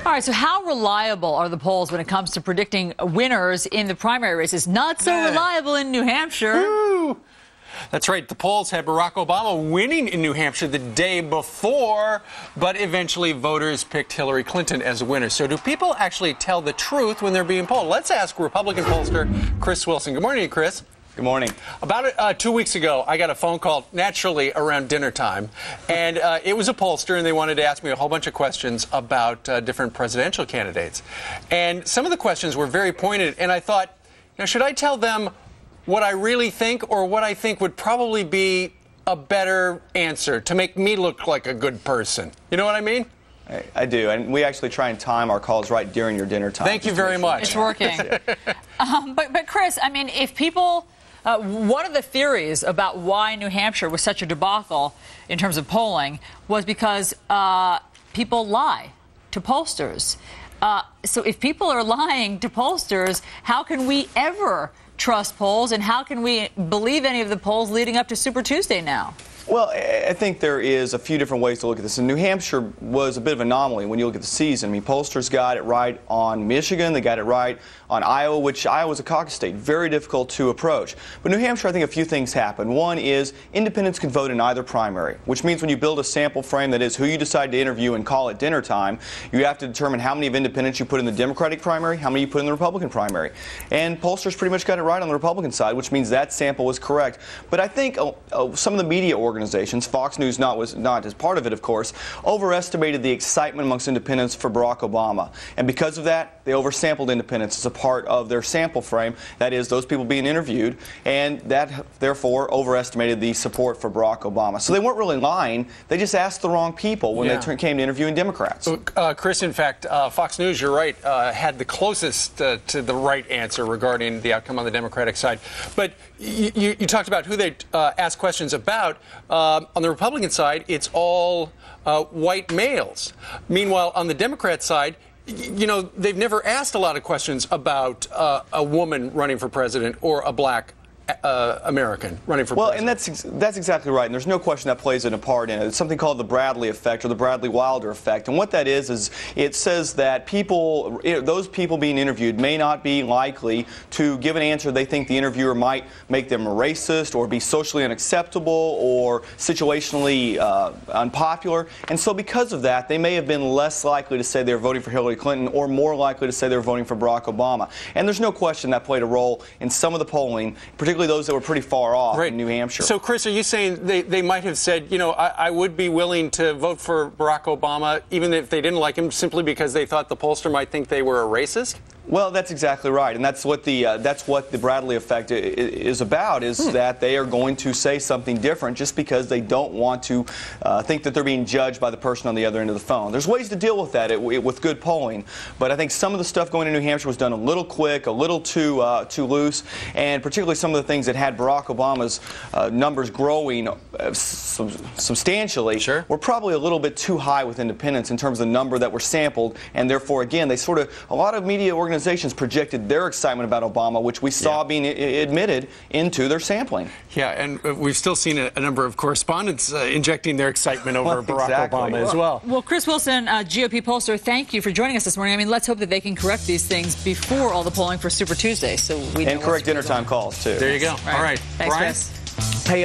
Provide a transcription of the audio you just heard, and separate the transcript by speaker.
Speaker 1: All right, so how reliable are the polls when it comes to predicting winners in the primary races? Not so reliable in New Hampshire.
Speaker 2: Woo. That's right. The polls had Barack Obama winning in New Hampshire the day before, but eventually voters picked Hillary Clinton as a winner. So do people actually tell the truth when they're being polled? Let's ask Republican pollster Chris Wilson. Good morning, Chris.
Speaker 3: Good morning.
Speaker 2: About 2 weeks ago, I got a phone call, naturally, around dinner time. And it was a pollster, and they wanted to ask me a whole bunch of questions about different presidential candidates. And some of the questions were very pointed, and I thought, should I tell them what I really think or what I think would probably be a better answer to make me look like a good person? You know what I mean?
Speaker 3: I do, and we actually try and time our calls right during your dinner time.
Speaker 2: Thank you very much.
Speaker 1: It's working. But Chris, I mean, if people... one of the theories about why New Hampshire was such a debacle in terms of polling was because people lie to pollsters. So if people are lying to pollsters, how can we ever trust polls, and how can we believe any of the polls leading up to Super Tuesday now?
Speaker 3: Well, I think there is a few different ways to look at this. And New Hampshire was a bit of an anomaly when you look at the season. I mean, pollsters got it right on Michigan. They got it right on Iowa, which Iowa's a caucus state. Very difficult to approach. But New Hampshire, I think a few things happened. One is independents can vote in either primary, which means when you build a sample frame, that is who you decide to interview and call at dinner time, you have to determine how many of independents you put in the Democratic primary, how many you put in the Republican primary. And pollsters pretty much got it right on the Republican side, which means that sample was correct. But I think some of the media organizations, Fox News was not as part of it, of course, overestimated the excitement amongst independents for Barack Obama. And because of that, they oversampled independents as a part of their sample frame, that is, those people being interviewed, and that, therefore, overestimated the support for Barack Obama. So they weren't really lying. They just asked the wrong people when they came to interviewing Democrats.
Speaker 2: So, Chris, in fact, Fox News, you're right, had the closest to the right answer regarding the outcome on the Democratic side. But you talked about who they asked questions about. On the Republican side, it's all white males. Meanwhile, on the Democrat side, they've never asked a lot of questions about a woman running for president or a black American running for president.
Speaker 3: And that's exactly right. And there's no question that plays a part in it. It's something called the Bradley effect or the Bradley Wilder effect. And what that is it says that those people being interviewed may not be likely to give an answer they think the interviewer might make them a racist or be socially unacceptable or situationally unpopular. And so because of that, they may have been less likely to say they're voting for Hillary Clinton or more likely to say they're voting for Barack Obama. And there's no question that played a role in some of the polling, particularly those that were pretty far off in New Hampshire.
Speaker 2: So, Chris, are you saying they might have said, I would be willing to vote for Barack Obama even if they didn't like him simply because they thought the pollster might think they were a racist?
Speaker 3: Well, that's exactly right, and that's what the Bradley effect is about. Is that they are going to say something different just because they don't want to think that they're being judged by the person on the other end of the phone. There's ways to deal with that with good polling, but I think some of the stuff going to New Hampshire was done a little quick, a little too loose, and particularly some of the things that had Barack Obama's numbers growing substantially were probably a little bit too high with independents in terms of the number that were sampled, and therefore, again, a lot of media organizations projected their excitement about Obama, which we saw being admitted into their sampling.
Speaker 2: Yeah, and we've still seen a number of correspondents injecting their excitement over Barack Obama as well.
Speaker 1: Well, Chris Wilson, GOP pollster, thank you for joining us this morning. I mean, let's hope that they can correct these things before all the polling for Super Tuesday. So we
Speaker 3: and correct dinner time calls, too.
Speaker 2: There you go.
Speaker 1: All right. Thanks,
Speaker 2: Brian?
Speaker 1: Chris.
Speaker 3: Hey,